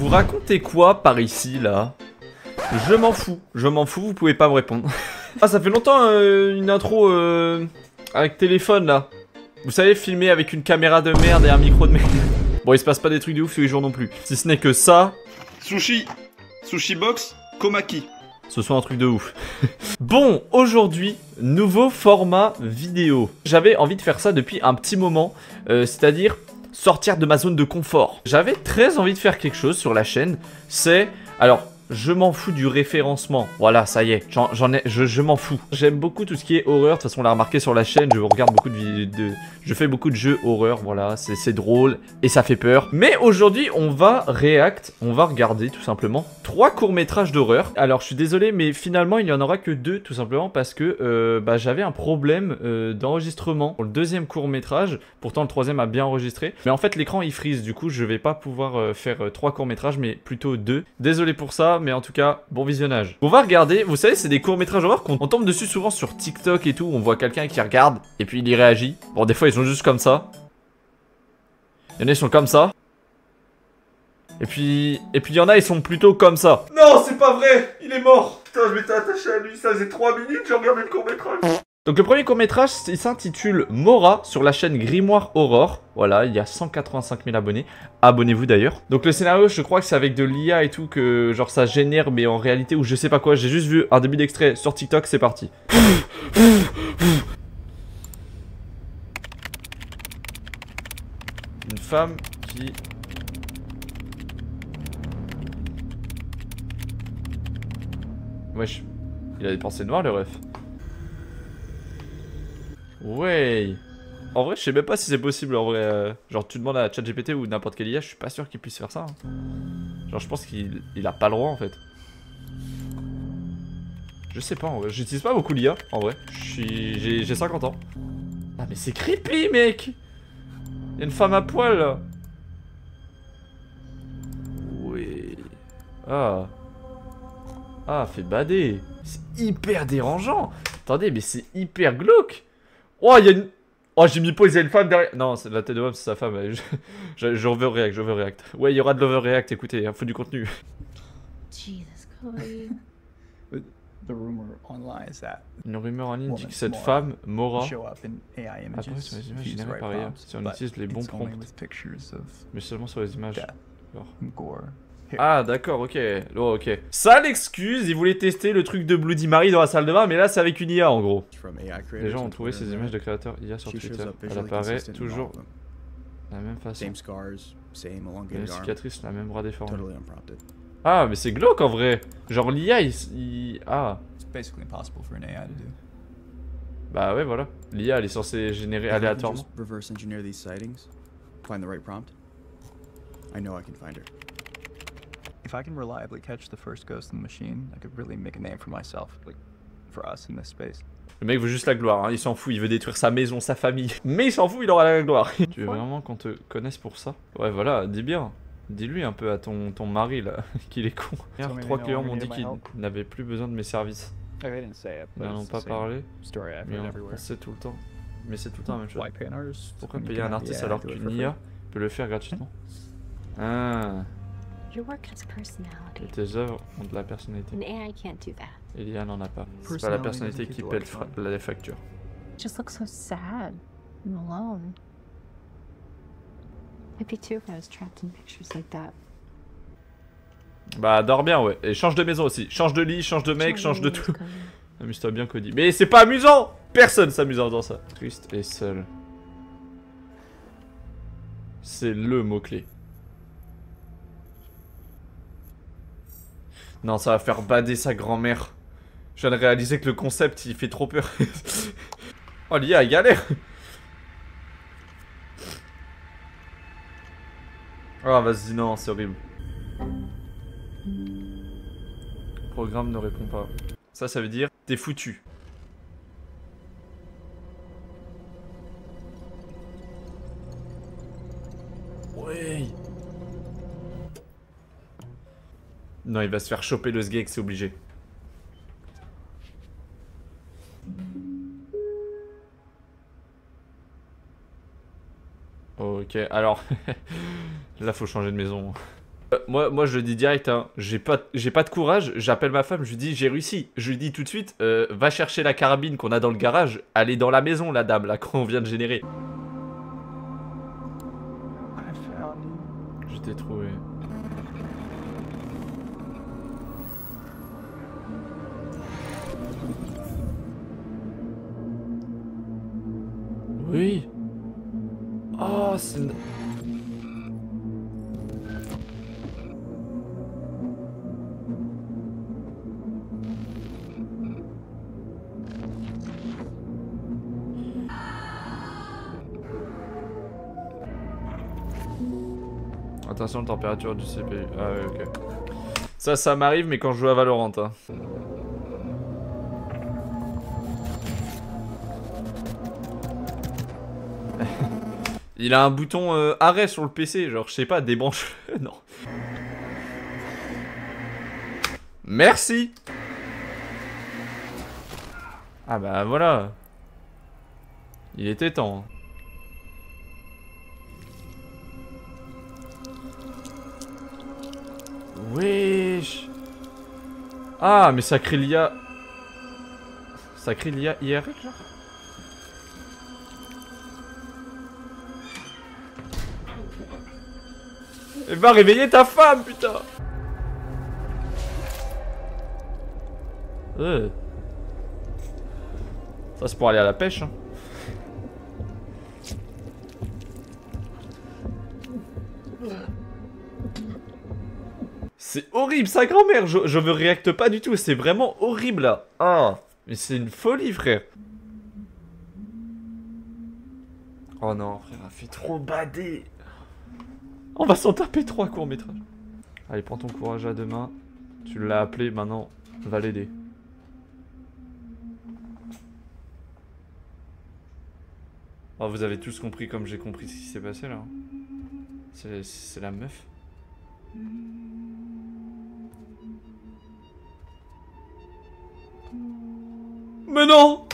Vous racontez quoi par ici, là? Je m'en fous, vous pouvez pas me répondre. Ah, ça fait longtemps une intro avec téléphone, là. Vous savez, filmer avec une caméra de merde et un micro de merde. Bon, il se passe pas des trucs de ouf tous les jours non plus. Si ce n'est que ça... Sushi box, Komaki. Ce soit un truc de ouf. Bon, aujourd'hui, nouveau format vidéo. J'avais envie de faire ça depuis un petit moment, c'est-à-dire sortir de ma zone de confort. J'avais très envie de faire quelque chose sur la chaîne, c'est... Alors, je m'en fous du référencement. Voilà, ça y est, je m'en fous. J'aime beaucoup tout ce qui est horreur. De toute façon, on l'a remarqué sur la chaîne, je regarde beaucoup je fais beaucoup de jeux horreur, voilà, c'est drôle et ça fait peur. Mais aujourd'hui, on va regarder tout simplement 3 courts-métrages d'horreur. Alors, je suis désolé, mais finalement, il n'y en aura que 2, tout simplement parce que j'avais un problème d'enregistrement pour le deuxième court-métrage. Pourtant, le troisième a bien enregistré. Mais en fait, l'écran, il freeze. Du coup, je vais pas pouvoir faire 3 courts-métrages, mais plutôt 2. Désolé pour ça. Mais en tout cas, bon visionnage. On va regarder, vous savez, c'est des courts-métrages horreur qu'on tombe dessus souvent sur TikTok et tout. On voit quelqu'un qui regarde et puis il y réagit. Bon, des fois, ils sont juste comme ça. Il y en a, ils sont comme ça. Et puis il y en a, ils sont plutôt comme ça. Non, c'est pas vrai, il est mort. Putain, je m'étais attaché à lui, ça faisait 3 minutes, j'ai regardé le court-métrage. Donc le premier court-métrage, il s'intitule Mora sur la chaîne Grimoire Aurore. Voilà, il y a 185 000 abonnés. Abonnez-vous d'ailleurs. Donc le scénario, je crois que c'est avec de l'IA et tout, que genre ça génère, mais en réalité, ou je sais pas quoi. J'ai juste vu un début d'extrait sur TikTok, c'est parti. Une femme qui... Wesh, il a des pensées noires le ref. Ouais. En vrai, je sais même pas si c'est possible en vrai. Genre, tu demandes à ChatGPT ou n'importe quel IA, je suis pas sûr qu'il puisse faire ça. Hein. Genre, je pense qu'il a pas le droit en fait. Je sais pas en vrai. J'utilise pas beaucoup l'IA en vrai. J'ai 50 ans. Ah, mais c'est creepy, mec! Y'a une femme à poil là. Oui. Ah. Ah, fait bader. C'est hyper dérangeant. Attendez, mais c'est hyper glauque. Oh, il y a une... Oh, j'ai mis pause, il y a une femme derrière. Non, c'est la tête de homme, c'est sa femme. Je overreact. Ouais, il y aura de l'overreact, écoutez, il faut du contenu. Jesus, Chloe. Une rumeur en ligne dit que cette femme, Mora, apparaît sur les images générées par IA si on utilise les bons prompts. Mais seulement sur les images. Ah d'accord, ok. Oh, ok. Ça l'excuse, il voulait tester le truc de Bloody Mary dans la salle de bain, mais là c'est avec une IA en gros. Les gens ont trouvé ces images de créateurs IA sur Twitter. Elle apparaît toujours de la même façon. Les cicatrices, la même bras déformé. Ah mais c'est glauque en vrai. Genre l'IA il... Ah. Bah ouais voilà. L'IA elle est censée générer aléatoirement. If I can reliably catch the first ghost in the machine, I could really make a name for myself, like for us in this space. Le mec veut juste la gloire, hein. Il s'en fout, il veut détruire sa maison, sa famille. Mais il s'en fout, il aura la gloire. Tu veux vraiment qu'on te connaisse pour ça? Ouais voilà, dis bien. Dis-lui un peu à ton mari là, qu'il est con. Hier, 3 clients m'ont dit qu'ils n'avaient plus besoin de mes services. Ils n'en ont pas parlé, mais on sait tout le temps. Mais c'est tout le temps la même chose. Pourquoi payer un artiste alors qu'une IA peut le faire gratuitement? Ah. Et tes œuvres ont de la personnalité. Et l'IA n'en a pas. C'est pas la personnalité qui paie les factures. Just looks so sad and alone. I'd be too if I was trapped in pictures like that. Bah dors bien ouais. Et change de maison aussi. Change de lit, change de mec, change de tout. Amuse-toi bien Cody. Mais c'est pas amusant. Personne s'amuse en faisant ça. Triste et seul. C'est le mot-clé. Non, ça va faire bader sa grand-mère. Je viens de réaliser que le concept, il fait trop peur. Oh, l'IA, il galère. Oh, vas-y, non, c'est horrible. Le programme ne répond pas. Ça veut dire, t'es foutu. Ouais. Non, il va se faire choper le sgeg, c'est obligé. Ok, alors... Là, faut changer de maison. Moi je le dis direct, hein, j'ai pas de courage, j'appelle ma femme, je lui dis j'ai réussi. Je lui dis tout de suite, va chercher la carabine qu'on a dans le garage, elle est dans la maison la dame là qu'on vient de générer. Je t'ai trouvé. Oui. Oh, c'est... Attention, température du CPU. Ah ouais, ok. Ça m'arrive, mais quand je joue à Valorant. Hein. Il a un bouton arrêt sur le PC, genre je sais pas, débranche. Non. Merci. Ah bah voilà. Il était temps. Wesh. Ah mais ça crée l'IA. Ça crée l'IA IRL genre. Et va réveiller ta femme, putain. Ça c'est pour aller à la pêche hein. C'est horrible sa grand-mère, je me réacte pas du tout, c'est vraiment horrible là. Ah, mais c'est une folie frère. Oh non frère, elle fait trop bader. On va s'en taper 3 courts-métrages. Allez, prends ton courage à deux mains. Tu l'as appelé, maintenant, va l'aider. Oh, vous avez tous compris comme j'ai compris ce qui s'est passé là. C'est la meuf. Mais non!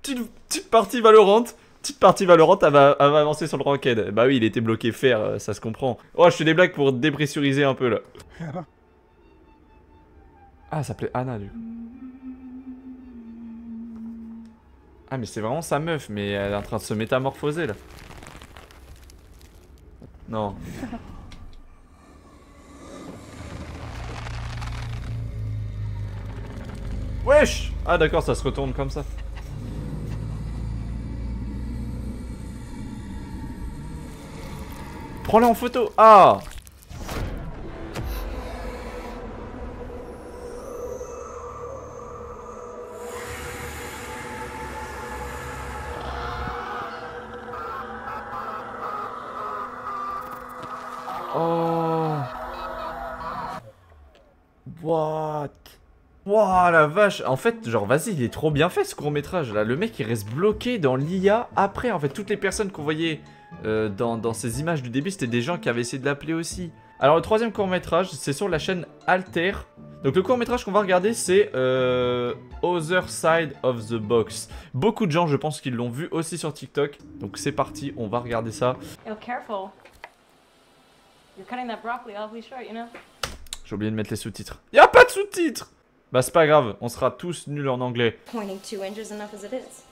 Petite partie Valorant. Petite partie Valorant, elle va avancer sur le Ranked. Bah oui, il était bloqué fer, ça se comprend. Oh, je fais des blagues pour dépressuriser un peu là. Ah, ça s'appelait Anna du coup. Ah, mais c'est vraiment sa meuf, mais elle est en train de se métamorphoser là. Non. Wesh! Ah d'accord, ça se retourne comme ça. Prends-la en photo. Ah! Oh! What? Wow, la vache. En fait, genre, vas-y, il est trop bien fait ce court-métrage là. Le mec, il reste bloqué dans l'IA. Après, en fait, toutes les personnes qu'on voyait dans ces images du début, c'était des gens qui avaient essayé de l'appeler aussi. Alors, le troisième court-métrage, c'est sur la chaîne Alter. Donc, le court-métrage qu'on va regarder, c'est Other Side of the Box. Beaucoup de gens, je pense, qu'ils l'ont vu aussi sur TikTok. Donc, c'est parti, on va regarder ça. Yo, careful. You're cutting that broccoli awfully short, you know? J'ai oublié de mettre les sous-titres. Y'a pas de sous-titres! Bah c'est pas grave, on sera tous nuls en anglais. Pointing 2 inches enough as it is.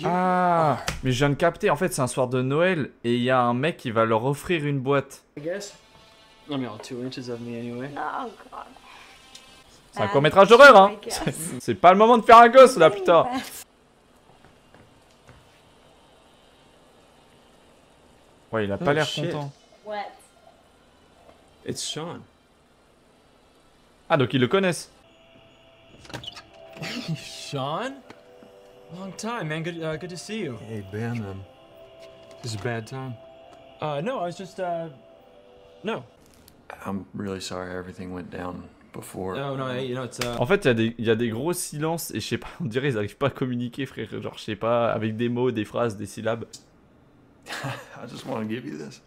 Ah, mais je viens de capter, en fait c'est un soir de Noël et il y a un mec qui va leur offrir une boîte. I guess. I mean, all 2 inches of me anyway. Oh god. C'est un court-métrage d'horreur hein. I guess. C'est pas le moment de faire un gosse là putain. Ouais, il a pas l'air shit. content. What? It's Sean. Ah donc ils le connaissent. Sean? Long time, man. Good to see you. Hey, Ben, this is a bad time. No, I was just, no. I'm really sorry everything went down before. No, you know, it's, En fait il y a des gros silences et je sais pas, on dirait ils arrivent pas à communiquer frère. Genre je sais pas, avec des mots, des phrases, des syllabes. I just want to give you this.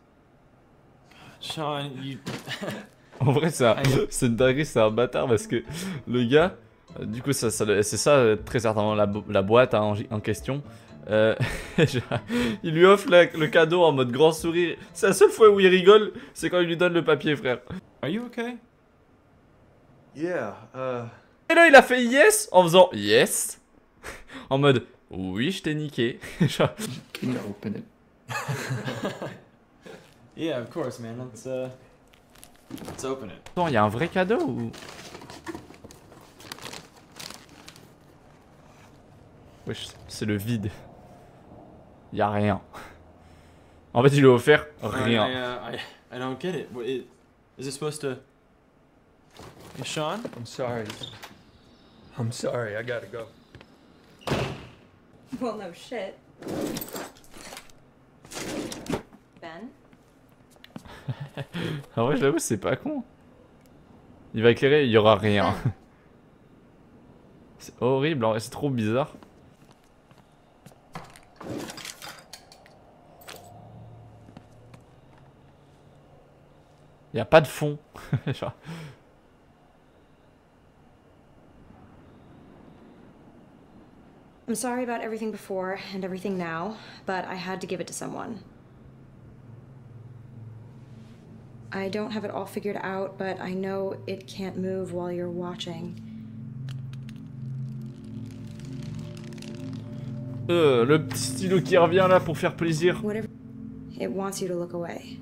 Sean, you... En vrai c'est une dinguerie, c'est un bâtard parce que le gars, Du coup, c'est ça, très certainement, la boîte hein, en question. Il lui offre le cadeau en mode grand sourire. C'est la seule fois où il rigole, c'est quand il lui donne le papier, frère. Are you okay? Yeah, Et là, il a fait yes en faisant yes. En mode, oui, je t'ai niqué. Genre, can you open it? Yeah, of course, man. Let's open it. attends, il y a un vrai cadeau ou... Wesh, c'est le vide. Il y a rien. En fait, il lui a offert rien. I don't get it. Is it supposed to... Hey, Sean? I'm sorry. I'm sorry, I gotta go. Well, no shit. Ben? Ah ouais, j'avoue, c'est pas con. Il va éclairer, il y aura rien. C'est horrible, en vrai, c'est trop bizarre. Il y a pas de fond. Genre... I'm sorry about everything before and everything now, but I had to give it to someone. I don't have it all figured out, but I know it can't move while you're watching. Le petit stylo qui revient là pour faire plaisir. Whatever. It wants you to look away.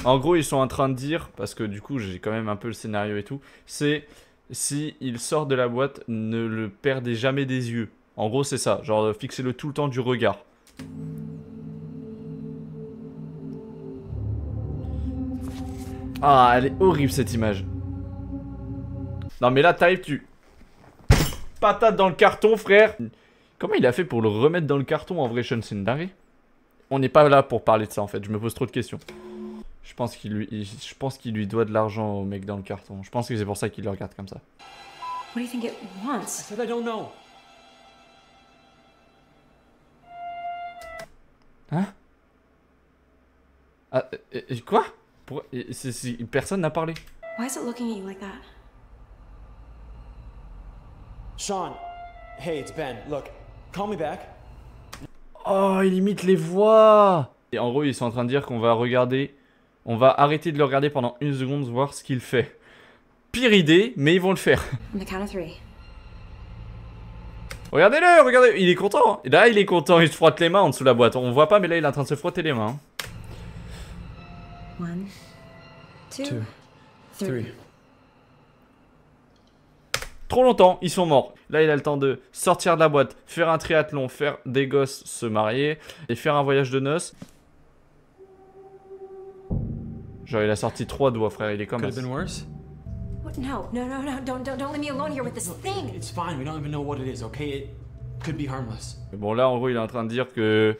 En gros, ils sont en train de dire, parce que du coup, j'ai quand même un peu le scénario et tout, c'est si il sort de la boîte, ne le perdez jamais des yeux. En gros, c'est ça, genre fixez-le tout le temps du regard. Ah, elle est horrible cette image. Non mais là, t'arrives, tu... Patate dans le carton, frère. Comment il a fait pour le remettre dans le carton en vrai, Sean, c'est une dinguerie. On n'est pas là pour parler de ça en fait, je me pose trop de questions. Je pense qu'il lui doit de l'argent au mec dans le carton. Je pense que c'est pour ça qu'il le regarde comme ça. What do you think it wants? I said I don't know. Hein? Ah, quoi? Personne n'a parlé. Why is it looking at you like that? Sean, hey, it's Ben. Look, call me back. Oh, il imite les voix. Et en gros, ils sont en train de dire qu'on va regarder... On va arrêter de le regarder pendant une seconde, voir ce qu'il fait. Pire idée, mais ils vont le faire. On the count of 3. Regardez-le, regardez, il est content. Et là, il est content, il se frotte les mains en dessous de la boîte. On voit pas, mais là, il est en train de se frotter les mains. 1, 2, 3. Trop longtemps, ils sont morts. Là, il a le temps de sortir de la boîte, faire un triathlon, faire des gosses, se marier et faire un voyage de noces. Genre, il a sorti 3 doigts, frère, il est comme Could have ça. been worse. What? No, no, no, no, don't leave me alone here with this thing. It's fine. We don't even know what it is, okay? It could be harmless. Bon, là, en gros, il est en train de dire que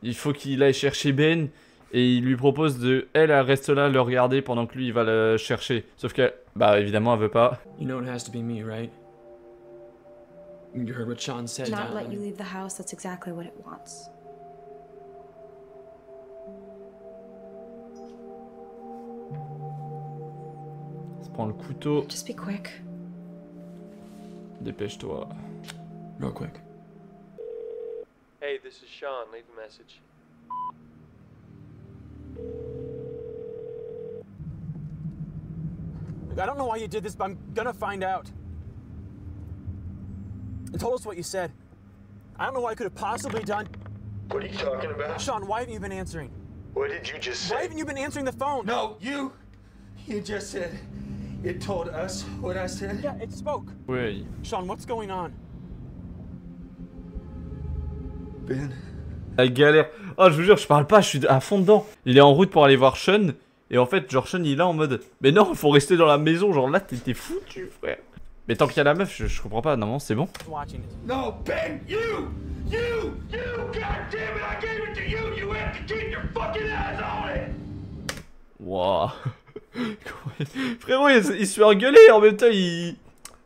il faut qu'il aille chercher Ben et il lui propose de... Elle reste là, le regarder pendant que lui, il va le chercher. Sauf que, bah, évidemment, elle veut pas. You know it has to be me, right? You heard what Sean said. Not let you leave the house, that's exactly what it wants. Il se prend le couteau. Just be quick. Dépêche-toi. Real quick. Hey, this is Sean. Leave a message. Look, I don't know why you did this, but I'm gonna find out. And told us what you said. I don't know what I could have possibly done. What are you talking about? Sean, why haven't you been answering? What did you just say? Why haven't you been answering the phone? No, you just said, it told us what I said. Yeah, it spoke. Oui. Sean, what's going on? Ben. La galère. Oh, je vous jure, je parle pas, je suis à fond dedans. Il est en route pour aller voir Sean. Et en fait, genre, Sean, il est là en mode... Mais non, faut rester dans la maison. Genre, là, t'es foutu, frère. Mais tant qu'il y a la meuf, je comprends pas. Non, c'est bon. Watching it. No, Ben, you, God damn it, I gave it to you. You have to keep your fucking eyes on it. Wouah. Frérot, il se fait engueuler en même temps, il...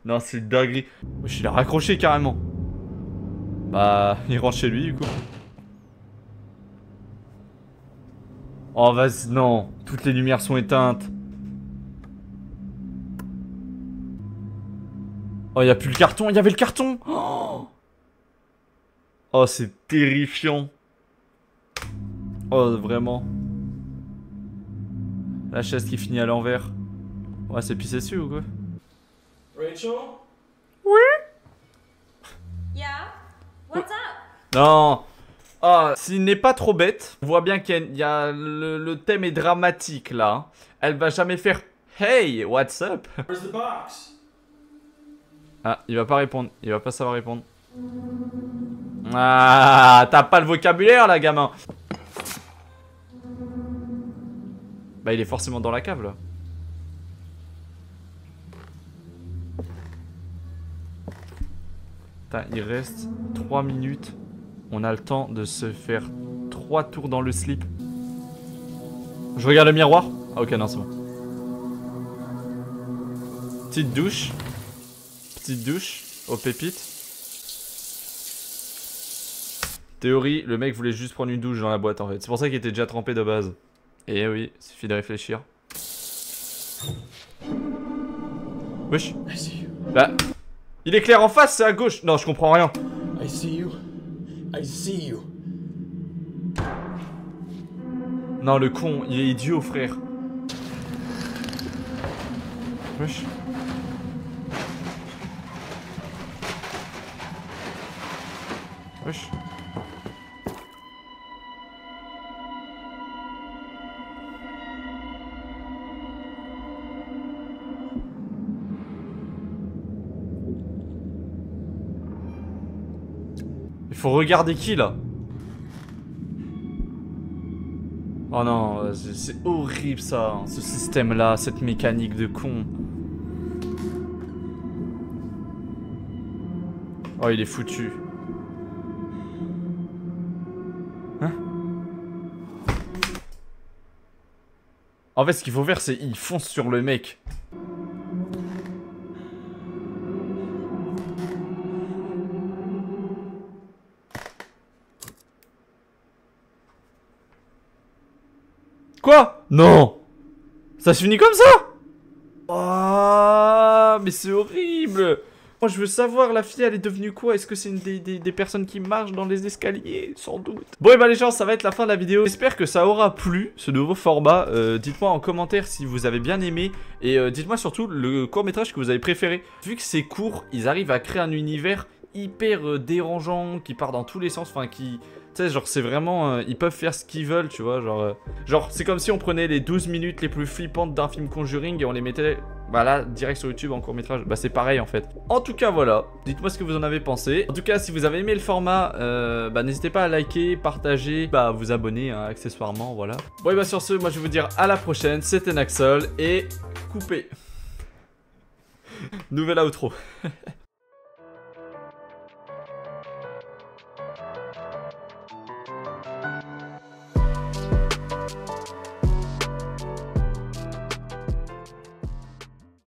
Non, c'est une dinguerie. Wesh, il a raccroché carrément. Bah, il rentre chez lui, du coup. Oh, vas-y, non. Toutes les lumières sont éteintes. Oh, il n'y a plus le carton. Il y avait le carton. Oh, c'est terrifiant. Oh, vraiment. La chaise qui finit à l'envers. Ouais, c'est pissé dessus ou quoi? Rachel? Yeah? What's up? Non. Ah, s'il n'est pas trop bête, on voit bien qu'il y a le thème est dramatique là. Elle va jamais faire Hey, what's up? Where's the box? Ah, il va pas répondre. Il va pas savoir répondre. Ah, t'as pas le vocabulaire là, gamin. Bah, il est forcément dans la cave là. Putain, il reste 3 minutes. On a le temps de se faire 3 tours dans le slip. Je regarde le miroir. Ah, ok, non, c'est bon. Petite douche. Petite douche aux pépites. Théorie, le mec voulait juste prendre une douche dans la boîte en fait. C'est pour ça qu'il était déjà trempé de base. Et oui, il suffit de réfléchir. Wesh. Bah, il est clair en face, c'est à gauche. Non, je comprends rien. I see you. I see you. Non, le con, il est idiot, frère. Wesh. Wesh. Il faut regarder qui là? Oh non, c'est horrible ça, hein, ce système là, cette mécanique de con. Oh, il est foutu. Hein? En fait, ce qu'il faut faire, c'est il fonce sur le mec. Quoi? Non! Ça se finit comme ça? Oh, mais c'est horrible! Moi je veux savoir, la fille elle est devenue quoi? Est-ce que c'est une des personnes qui marchent dans les escaliers? Sans doute. Bon et bah les gens, ça va être la fin de la vidéo. J'espère que ça aura plu, ce nouveau format. Dites-moi en commentaire si vous avez bien aimé. Et dites-moi surtout le court-métrage que vous avez préféré. Vu que c'est court, ils arrivent à créer un univers hyper dérangeant, qui part dans tous les sens, enfin qui... Tu sais, genre, c'est vraiment... ils peuvent faire ce qu'ils veulent, tu vois, genre, c'est comme si on prenait les 12 minutes les plus flippantes d'un film Conjuring et on les mettait, bah là, direct sur YouTube en court-métrage. Bah, c'est pareil, en fait. En tout cas, voilà. Dites-moi ce que vous en avez pensé. En tout cas, si vous avez aimé le format, bah, n'hésitez pas à liker, partager, bah, vous abonner, hein, accessoirement, voilà. Bon, et bah, sur ce, moi, je vais vous dire à la prochaine. C'était Naxol et coupé. Nouvelle outro.